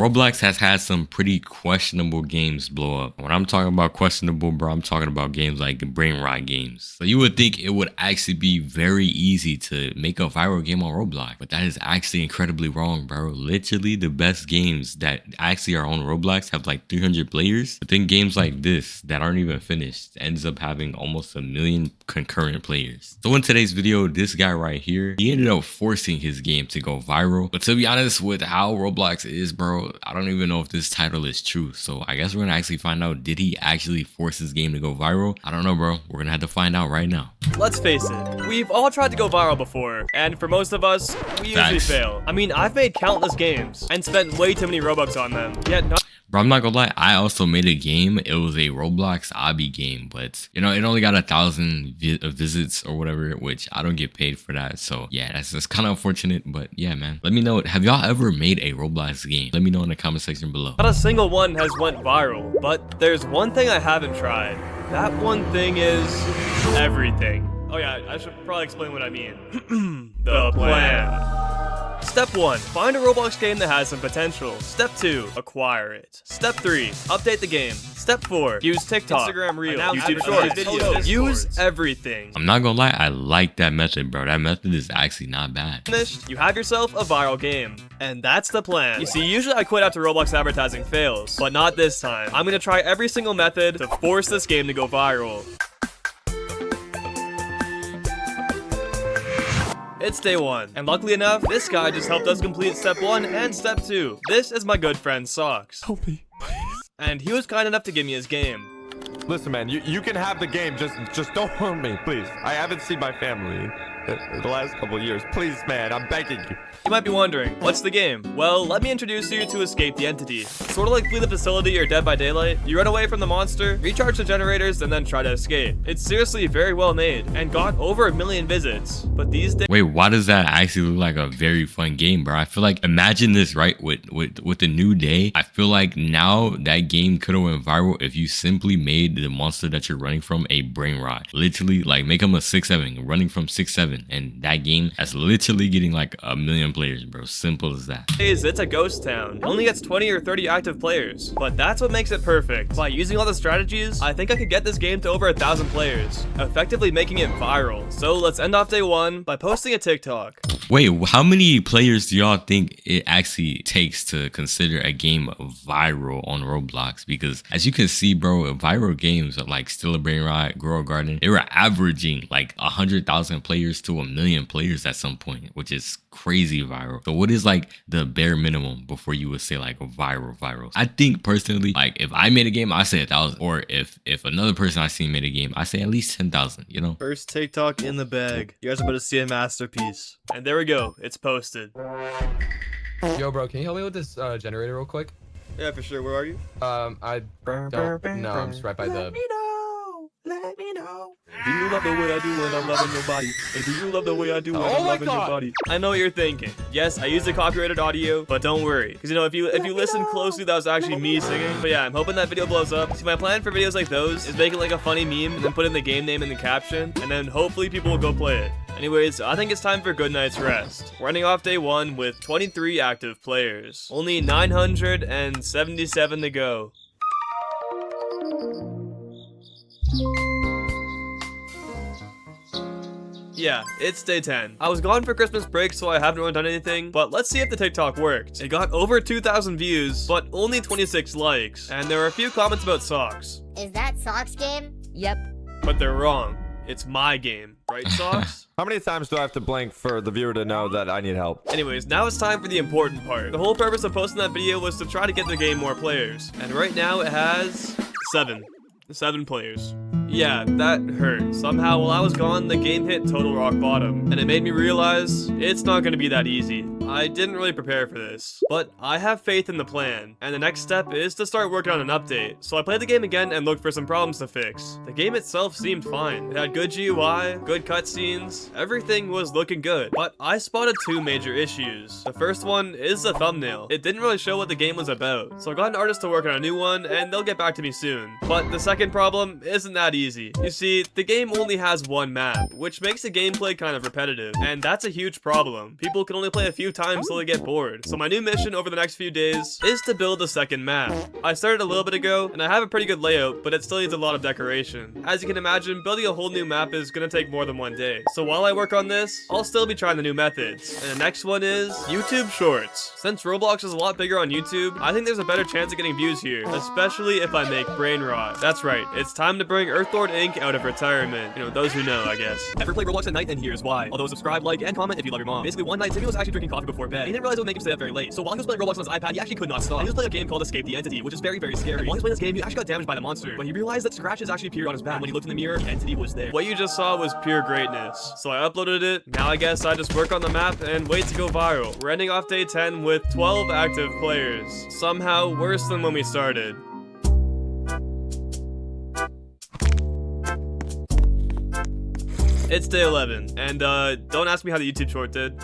Roblox has had some pretty questionable games blow up. When I'm talking about questionable, bro, I'm talking about games like brain rot games. So you would think it would actually be very easy to make a viral game on Roblox, but that is actually incredibly wrong, bro. Literally the best games that actually are on Roblox have like 300 players, but then games like this that aren't even finished ends up having almost 1 million concurrent players. So in today's video, this guy right here, he ended up forcing his game to go viral. But to be honest, with how Roblox is, bro, I don't even know if this title is true. So I guess we're gonna actually find out, did he actually force his game to go viral? I don't know, bro. We're gonna have to find out right now. Let's face it, we've all tried to go viral before, and for most of us, we usually fail. I mean, I've made countless games and spent way too many Robux on them, yet not. Bro, I'm not gonna lie, I also made a game. It was a Roblox obby game, but you know, it only got 1,000 visits or whatever, which I don't get paid for that. So yeah, that's kind of unfortunate, but yeah, man. Let me know, have y'all ever made a Roblox game? Let me know in the comment section below. Not a single one has went viral, but there's one thing I haven't tried. That one thing is everything. Oh yeah, I should probably explain what I mean. The plan. Step 1, find a Roblox game that has some potential. Step 2, acquire it. Step 3, update the game. Step 4, use TikTok, Instagram Reels, YouTube Shorts, videos, use everything. I'm not gonna lie, I like that method, bro. That method is actually not bad. Finished, you have yourself a viral game. And that's the plan. You see, usually I quit after Roblox advertising fails, but not this time. I'm gonna try every single method to force this game to go viral. It's day 1, and luckily enough, this guy just helped us complete step 1 and step 2. This is my good friend Socks. Help me, please. And he was kind enough to give me his game. Listen, man, you can have the game. Just don't hurt me, please. I haven't seen my family the last couple of years. Please, man, I'm begging you. You might be wondering, what's the game? Well, let me introduce you to Escape the Entity. Sort of like Flee the Facility or Dead by Daylight. You run away from the monster, recharge the generators, and then try to escape. It's seriously very well made and got over 1 million visits. But these days— Wait, why does that actually look like a very fun game, bro? I feel like, imagine this, right? With the new day, I feel like now that game could have went viral if you simply made the monster that you're running from a brain rot. Literally, like, make him a 6'7", running from 6'7", and that game that's literally getting like 1 million players, bro. Simple as that. It's a ghost town. It only gets 20 or 30 active players, but that's what makes it perfect. By using all the strategies, I think I could get this game to over 1,000 players, effectively making it viral. So let's end off day 1 by posting a TikTok. Wait, how many players do y'all think it actually takes to consider a game viral on Roblox? Because as you can see, bro, viral games are like Still a Brain Rot, Grow a Garden. They were averaging like 100,000 players to 1 million players at some point, which is crazy viral. So what is like the bare minimum before you would say like viral? I think personally, like if I made a game, I say 1,000, or if another person I seen made a game, I say at least 10,000, you know? First TikTok in the bag. You guys are about to see a masterpiece. And there we go, it's posted. Yo, bro, can you help me with this generator real quick? Yeah, for sure. Where are you? I don't know. I'm just right by the... Let me know. Do you love the way I do when I'm loving your body? And do you love the way I do when I'm loving your body? I know what you're thinking. Yes, I used the copyrighted audio, but don't worry, because you know, if you listen closely, that was actually me singing. But yeah, I'm hoping that video blows up. See, my plan for videos like those is making like a funny meme and then put in the game name in the caption, and then hopefully people will go play it. Anyways, I think it's time for a good night's rest. We're ending off day 1 with 23 active players. Only 977 to go. Yeah, it's day 10. I was gone for Christmas break, so I haven't really done anything, but let's see if the TikTok worked. It got over 2,000 views, but only 26 likes, and there were a few comments about Socks. Is that Socks game? Yep. But they're wrong. It's my game, right, Socks? How many times do I have to blink for the viewer to know that I need help? Anyways, now it's time for the important part. The whole purpose of posting that video was to try to get the game more players, and right now it has 7 players. Yeah, that hurt. Somehow, while I was gone, the game hit total rock bottom, and it made me realize it's not gonna be that easy. I didn't really prepare for this, but I have faith in the plan, and the next step is to start working on an update. So I played the game again and looked for some problems to fix. The game itself seemed fine. It had good GUI, good cutscenes, everything was looking good, but I spotted 2 major issues. The first one is the thumbnail. It didn't really show what the game was about, so I got an artist to work on a new one, and they'll get back to me soon. But the second problem isn't that easy. You see, the game only has 1 map, which makes the gameplay kind of repetitive, and that's a huge problem. People can only play a few times till they get bored. So my new mission over the next few days is to build a second map. I started a little bit ago, and I have a pretty good layout, but it still needs a lot of decoration. As you can imagine, building a whole new map is gonna take more than one day. So while I work on this, I'll still be trying the new methods. And the next one is YouTube Shorts. Since Roblox is a lot bigger on YouTube, I think there's a better chance of getting views here, especially if I make brain rot. That's right, it's time to bring Earthlord Inc. out of retirement. You know, those who know, I guess. Ever play Roblox at night? And here's why. Although subscribe, like, and comment if you love your mom. Basically, one night, Timmy was actually drinking coffee before bed. He didn't realize it would make him stay up very late. So while he was playing Roblox on his iPad, he actually could not stop. And he was playing a game called Escape the Entity, which is very, very scary. And while he was playing this game, he actually got damaged by the monster. But he realized that scratches actually appeared on his back. And when he looked in the mirror, the entity was there. What you just saw was pure greatness. So I uploaded it. Now I guess I just work on the map and wait to go viral. We're ending off day 10 with 12 active players. Somehow worse than when we started. It's day 11, and don't ask me how the YouTube short did.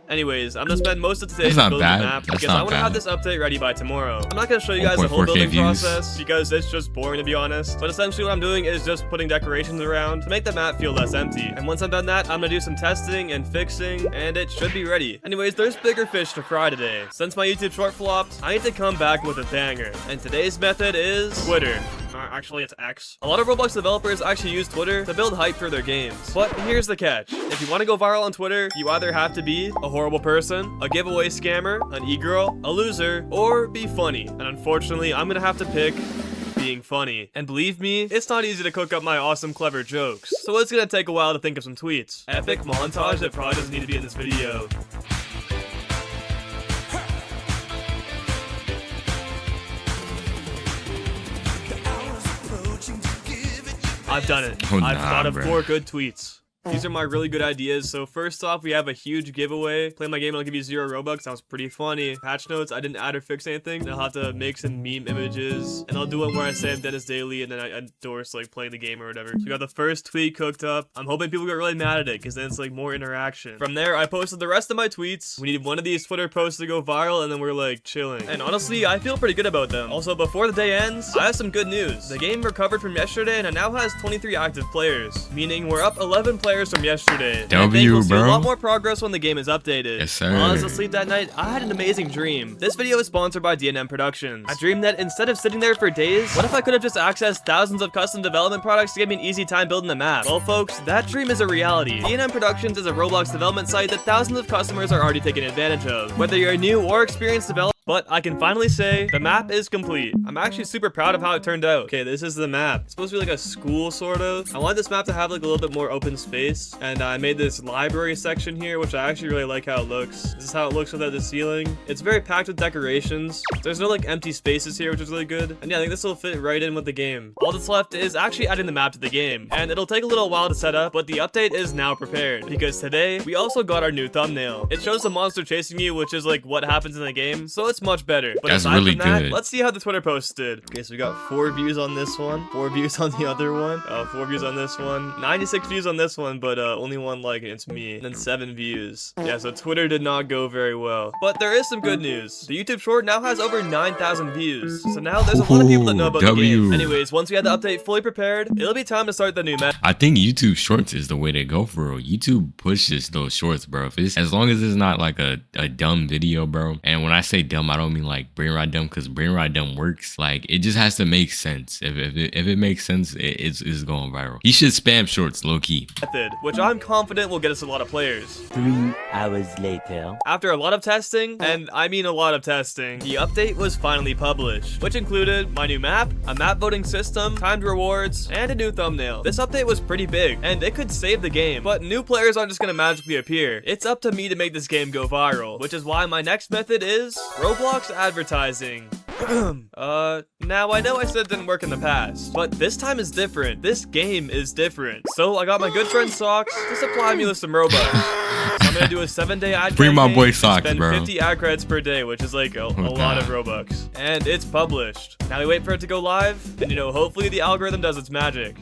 Anyways, I'm gonna spend most of today building the map because I want to have this update ready by tomorrow. I'm not gonna show you guys the whole building process because it's just boring to be honest. But essentially what I'm doing is just putting decorations around to make the map feel less empty. And once I'm done that, I'm gonna do some testing and fixing, and it should be ready. Anyways, there's bigger fish to fry today. Since my YouTube short flopped, I need to come back with a banger. And today's method is Twitter. Actually, it's X. A lot of Roblox developers actually use Twitter to build hype for their games. But here's the catch. If you want to go viral on Twitter, you either have to be a horrible person, a giveaway scammer, an e-girl, a loser, or be funny. And unfortunately, I'm gonna have to pick being funny. And believe me, it's not easy to cook up my awesome, clever jokes. So it's gonna take a while to think of some tweets. Epic montage that probably doesn't need to be in this video. I've done it. I've thought of 4 good tweets. These are my really good ideas. So first off, we have a huge giveaway. Play my game and I'll give you 0 Robux. That was pretty funny. Patch notes, I didn't add or fix anything. I'll have to make some meme images. And I'll do one where I say I'm Dennis Daly and then I endorse like playing the game or whatever. So we got the first tweet cooked up. I'm hoping people get really mad at it because then it's like more interaction. From there, I posted the rest of my tweets. We needed one of these Twitter posts to go viral and then we're like chilling. And honestly, I feel pretty good about them. Also, before the day ends, I have some good news. The game recovered from yesterday and it now has 23 active players. Meaning we're up 11 players from yesterday. We'll see a lot more progress when the game is updated. Yes, sir. While I was asleep that night, I had an amazing dream. This video is sponsored by D&M Productions. I dreamed that instead of sitting there for days, what if I could have just accessed thousands of custom development products to give me an easy time building the map? Well, folks, that dream is a reality. D&M Productions is a Roblox development site that thousands of customers are already taking advantage of. Whether you're a new or experienced developer, but I can finally say the map is complete. I'm actually super proud of how it turned out. Okay, this is the map. It's supposed to be like a school, sort of. I wanted this map to have like a little bit more open space. And I made this library section here, which I actually really like how it looks. This is how it looks without the ceiling. It's very packed with decorations. There's no like empty spaces here, which is really good. And yeah, I think this will fit right in with the game. All that's left is actually adding the map to the game. And it'll take a little while to set up, but the update is now prepared. Because today, we also got our new thumbnail. It shows the monster chasing you, which is like what happens in the game. So it's much better. But that's really good. Let's see how the Twitter post did. Okay, so we got 4 views on this one, 4 views on the other one, 4 views on this one, 96 views on this one, but only one like, and it's me, and then 7 views. Yeah, so Twitter did not go very well. But there is some good news. The YouTube short now has over 9,000 views. So now there's a lot of people that know about the game. Anyways, once we have the update fully prepared, it'll be time to start the new map. I think YouTube shorts is the way to go for real. YouTube pushes those shorts, bro. If it's, as long as it's not like a dumb video, bro. And when I say dumb, I don't mean like brain rot dumb, because brain rot dumb works. Like, it just has to make sense. If it makes sense, it's going viral. He should spam shorts, low key. Method, which I'm confident will get us a lot of players. 3 hours later. After a lot of testing, and I mean a lot of testing, the update was finally published, which included my new map, a map voting system, timed rewards, and a new thumbnail. This update was pretty big, and it could save the game, but new players aren't just gonna magically appear. It's up to me to make this game go viral, which is why my next method is Roblox advertising. Now I know I said it didn't work in the past, but this time is different. This game is different. So I got my good friend Socks to supply me with some Robux. So I'm gonna do a 7-day ad Bring my boy campaign, Socks, spend bro. 50 ad credits per day, which is like a lot of Robux. And it's published. Now we wait for it to go live, and you know, hopefully the algorithm does its magic.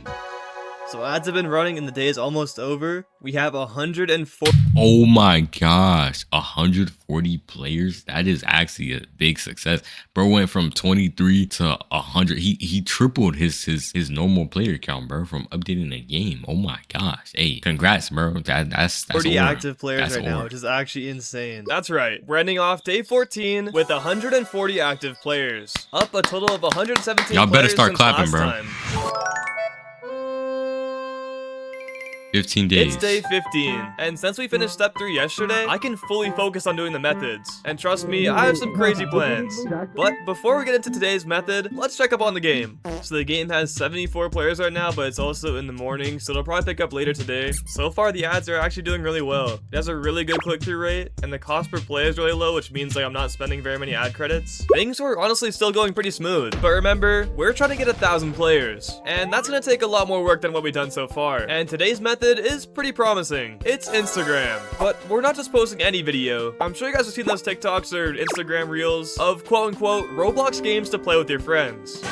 So ads have been running and the day is almost over. We have 104. Oh my gosh, 140 players. That is actually a big success. Bro went from 23 to 100. He tripled his normal player count, bro, from updating the game. Oh my gosh. Hey, congrats, bro. That's 40 ore. active players That's right now, ore. which is actually insane. That's right. We're ending off day 14 with 140 active players. Up a total of 117 Y'all better players start since clapping, last bro. time. 15 days. It's day 15, and since we finished step 3 yesterday, I can fully focus on doing the methods. And trust me, I have some crazy plans. But before we get into today's method, let's check up on the game. So the game has 74 players right now, but it's also in the morning, so it'll probably pick up later today. So far, the ads are actually doing really well. It has a really good click-through rate, and the cost per play is really low, which means like I'm not spending very many ad credits. Things were honestly still going pretty smooth. But remember, we're trying to get 1,000 players, and that's gonna take a lot more work than what we've done so far. And today's method is pretty promising. It's Instagram. But we're not just posting any video. I'm sure you guys have seen those TikToks or Instagram reels of quote-unquote Roblox games to play with your friends.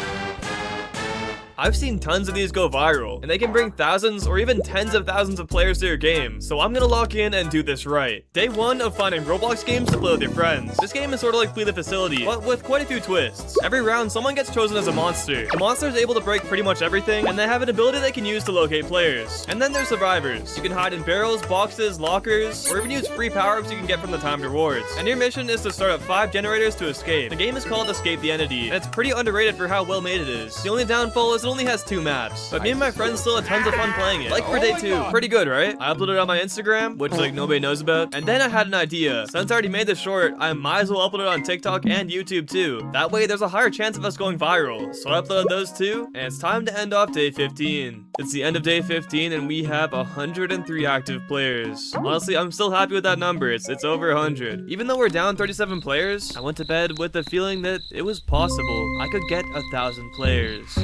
I've seen tons of these go viral, and they can bring thousands or even tens of thousands of players to your game, so I'm gonna lock in and do this right. Day 1 of finding Roblox games to play with your friends. This game is sort of like Flee the Facility, but with quite a few twists. Every round, someone gets chosen as a monster. The monster is able to break pretty much everything, and they have an ability they can use to locate players. And then there's survivors. You can hide in barrels, boxes, lockers, or even use free power-ups you can get from the timed rewards. And your mission is to start up 5 generators to escape. The game is called Escape the Entity, and it's pretty underrated for how well made it is. The only downfall is it only has 2 maps, but me and my friends still had tons of fun playing it. Like for day 2. Pretty good, right? I uploaded it on my Instagram, which like nobody knows about, and then I had an idea. Since I already made this short, I might as well upload it on TikTok and YouTube too. That way there's a higher chance of us going viral. So I uploaded those too, and it's time to end off day 15. It's the end of day 15 and we have 103 active players. Honestly, I'm still happy with that number. It's over 100. Even though we're down 37 players, I went to bed with the feeling that it was possible. I could get 1,000 players.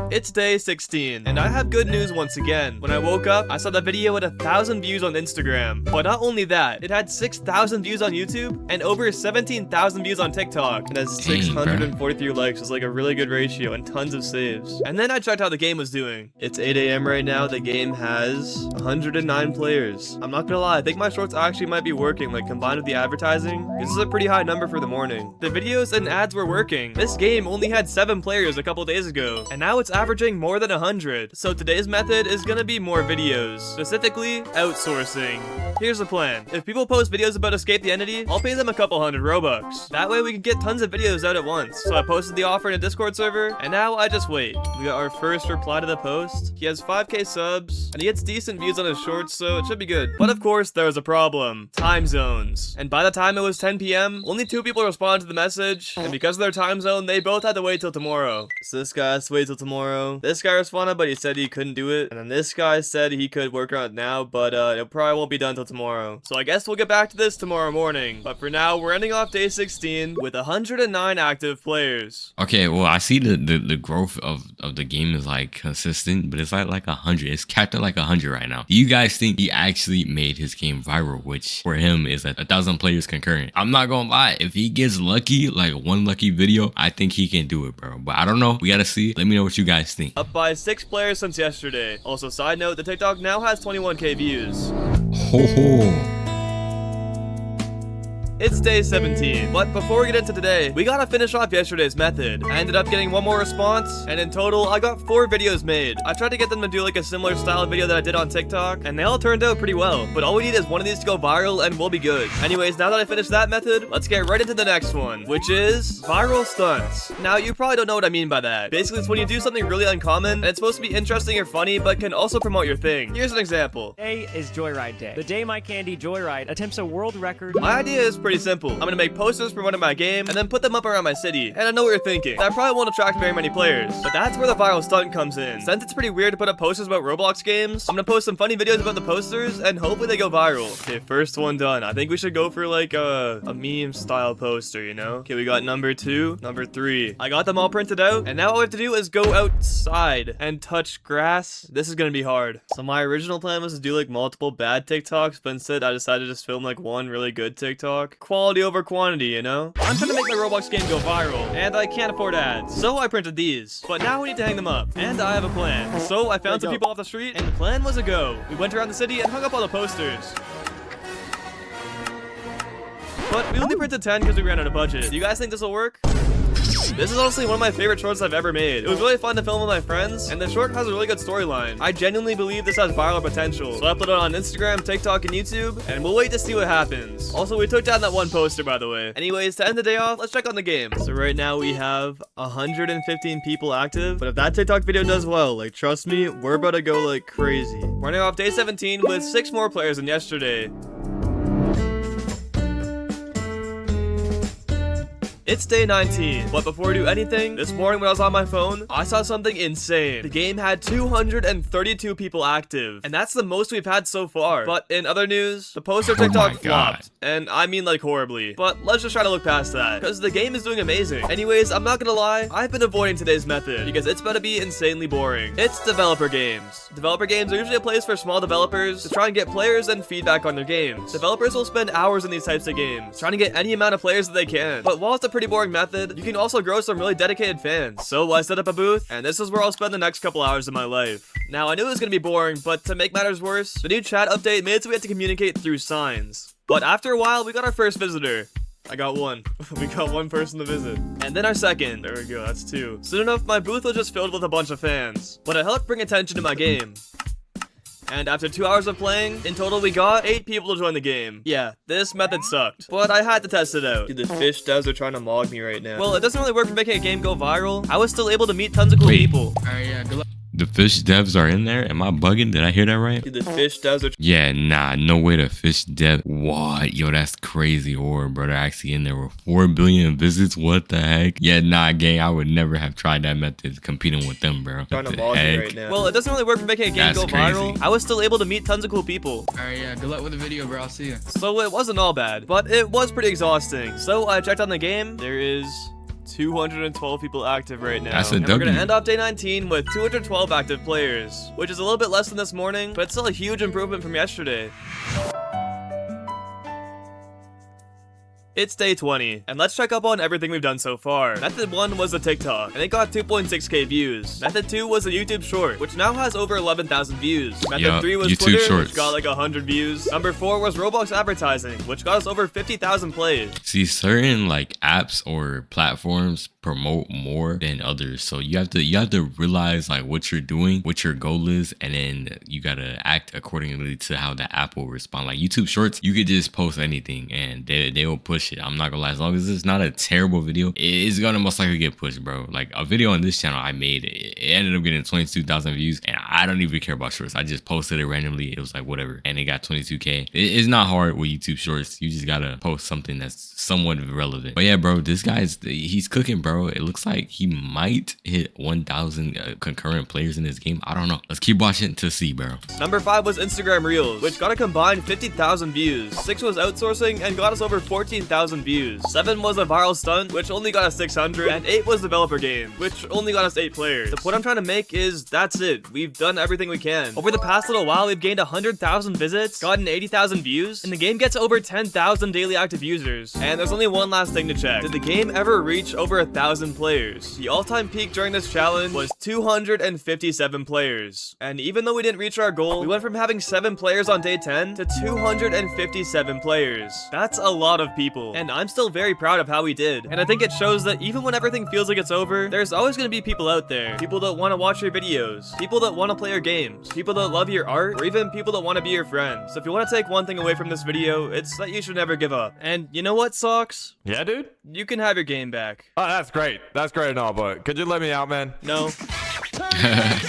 It's day 16, and I have good news once again. When I woke up, I saw the video had 1,000 views on Instagram. But not only that, it had 6,000 views on YouTube and over 17,000 views on TikTok. It has 643 likes, it's like a really good ratio and tons of saves. And then I checked how the game was doing. It's 8 AM right now, the game has 109 players. I'm not gonna lie, I think my shorts actually might be working, like combined with the advertising. This is a pretty high number for the morning. The videos and ads were working. This game only had 7 players a couple days ago, and now it's averaging more than 100. So today's method is gonna be more videos, specifically outsourcing. Here's the plan. If people post videos about Escape the Entity, I'll pay them a couple hundred Robux. That way we can get tons of videos out at once. So I posted the offer in a Discord server, and now I just wait. We got our first reply to the post. He has 5k subs, and he gets decent views on his shorts, so it should be good. But of course, there was a problem. Time zones. And by the time it was 10 PM, only 2 people responded to the message, and because of their time zone, they both had to wait till tomorrow. So this guy has to wait till tomorrow. This guy responded, but he said he couldn't do it. And then this guy said he could work on it now, but it probably won't be done till tomorrow. So I guess we'll get back to this tomorrow morning. But for now, we're ending off day 16 with 109 active players. Okay, well, I see the growth of the game is like consistent, but it's like 100. It's capped at like 100 right now. Do you guys think he actually made his game viral, which for him is 1,000 players concurrent? I'm not gonna lie, if he gets lucky, like one lucky video, I think he can do it, bro. But I don't know. We gotta see. Let me know what you guys think. Up by 6 players since yesterday. Also, side note, the TikTok now has 21k views. Ho ho. It's day 17, but before we get into today, we gotta finish off yesterday's method. I ended up getting 1 more response, and in total, I got 4 videos made. I tried to get them to do like a similar style video that I did on TikTok, and they all turned out pretty well. But all we need is 1 of these to go viral, and we'll be good. Anyways, now that I finished that method, let's get right into the next one, which is viral stunts. Now, you probably don't know what I mean by that. Basically, it's when you do something really uncommon, and it's supposed to be interesting or funny, but can also promote your thing. Here's an example. Today is Joyride Day. The day my candy Joyride attempts a world record. My idea is pretty simple. I'm gonna make posters promoting my game and then put them up around my city. And I know what you're thinking. That probably won't attract very many players. But that's where the viral stunt comes in. Since it's pretty weird to put up posters about Roblox games, I'm gonna post some funny videos about the posters and hopefully they go viral. Okay, first one done. I think we should go for like a meme style poster, you know? Okay, we got number 2, number 3. I got them all printed out, and now all we have to do is go outside and touch grass. This is gonna be hard. So my original plan was to do like multiple bad TikToks, but instead I decided to just film like 1 really good TikTok. like quality over quantity, you know? I'm trying to make my Roblox game go viral, and I can't afford ads. So I printed these, but now we need to hang them up, and I have a plan. So I found some people off the street, and the plan was a go. We went around the city and hung up all the posters. But we only printed 10 because we ran out of budget. Do you guys think this will work? This is honestly one of my favorite shorts I've ever made. It was really fun to film with my friends, and the short has a really good storyline. I genuinely believe this has viral potential, so I uploaded it on Instagram, TikTok, and YouTube, and we'll wait to see what happens. Also, we took down that one poster, by the way. Anyways, to end the day off, let's check on the game. So right now we have 115 people active, but if that TikTok video does well, like trust me, we're about to go like crazy. We're now off day 17 with 6 more players than yesterday. It's day 19, but before we do anything, this morning when I was on my phone, I saw something insane. The game had 232 people active, and that's the most we've had so far. But in other news, the poster TikTok flopped, and I mean like horribly. But let's just try to look past that, because the game is doing amazing. Anyways, I'm not gonna lie, I've been avoiding today's method, because it's about to be insanely boring. It's developer games. Developer games are usually a place for small developers to try and get players and feedback on their games. Developers will spend hours in these types of games, trying to get any amount of players that they can. But while it's a pretty boring method, you can also grow some really dedicated fans. So I set up a booth, and this is where I'll spend the next couple hours of my life. Now, I knew it was gonna be boring, but to make matters worse, the new chat update made it so we had to communicate through signs. But after a while, we got our first visitor. I got one. We got one person to visit. And then our second. There we go, that's 2. Soon enough, my booth was just filled with a bunch of fans. But it helped bring attention to my game. And after 2 hours of playing, in total we got 8 people to join the game. Yeah, this method sucked, but I had to test it out. Dude, the fish devs are trying to mog me right now. Well, it doesn't really work for making a game go viral. I was still able to meet tons of cool people. Alright, yeah, good luck. The fish devs are in there? Am I bugging? Did I hear that right? Dude, the fish devs are Yeah, nah, no way the fish dev. What? Yo, that's crazy horror, bro. They're actually in there with 4 billion visits. What the heck? Yeah, nah, gang, I would never have tried that method competing with them, bro. trying What to the mog me heck? right now. Well, it doesn't really work for making a game That's go crazy. viral. I was still able to meet tons of cool people. Alright, yeah, good luck with the video, bro. I'll see you. So it wasn't all bad, but it was pretty exhausting. So I checked on the game. There is 212 people active right now. That's a and we're W. gonna end off day 19 with 212 active players, which is a little bit less than this morning, but it's still a huge improvement from yesterday. It's day 20, and let's check up on everything we've done so far. Method 1 was a TikTok, and it got 2.6k views. Method 2 was a YouTube short, which now has over 11,000 views. Method Yup, 3 was YouTube Twitter, Shorts. which got like 100 views. Number 4 was Roblox advertising, which got us over 50,000 plays. See, certain like apps or platforms promote more than others, so you have to realize like what you're doing, what your goal is, and then you gotta act accordingly to how the app will respond. Like YouTube Shorts, you could just post anything and they will push it. I'm not gonna lie, as long as it's not a terrible video, it's gonna most likely get pushed, bro. Like a video on this channel I made, it ended up getting 22,000 views, and I don't even care about shorts. I just posted it randomly. It was like whatever, and it got 22k. It's not hard with YouTube Shorts. You just gotta post something that's somewhat relevant. But yeah, bro, this he's cooking, bro. It looks like he might hit 1,000 concurrent players in this game. I don't know. Let's keep watching to see, bro. Number 5 was Instagram Reels, which got a combined 50,000 views. 6 was Outsourcing and got us over 14,000 views. 7 was a viral stunt, which only got us 600, and 8 was developer game, which only got us 8 players. The point I'm trying to make is that's it. We've done everything we can. Over the past little while, we've gained 100,000 visits, gotten 80,000 views, and the game gets over 10,000 daily active users. And there's only one last thing to check. Did the game ever reach over 1,000 players? The all-time peak during this challenge was 257 players. And even though we didn't reach our goal, we went from having 7 players on day 10 to 257 players. That's a lot of people. And I'm still very proud of how we did. And I think it shows that even when everything feels like it's over, there's always going to be people out there. People that want to watch your videos. People that want to play your games. People that love your art. Or even people that want to be your friends. So if you want to take one thing away from this video, it's that you should never give up. And you know what, Socks? Yeah, dude? You can have your game back. Oh, that's great. That's great and all, but could you let me out, man? No.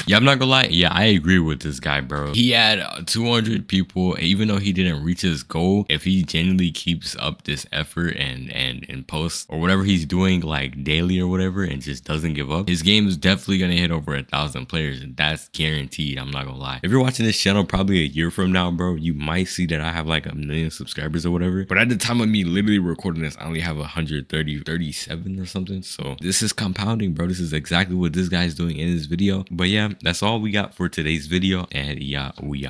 Yeah, I'm not gonna lie. Yeah, I agree with this guy, bro. He had 200 people, even though he didn't reach his goal. If he genuinely keeps up this effort and posts or whatever he's doing like daily or whatever, and just doesn't give up, his game is definitely gonna hit over 1,000 players, and that's guaranteed. I'm not gonna lie. If you're watching this channel probably a year from now, bro, you might see that I have like 1 million subscribers or whatever. But at the time of me literally recording this, I only have 137 or something. So this is compounding, bro. This is exactly what this guy's doing in this video. But yeah, that's all we got for today's video, and yeah, we out.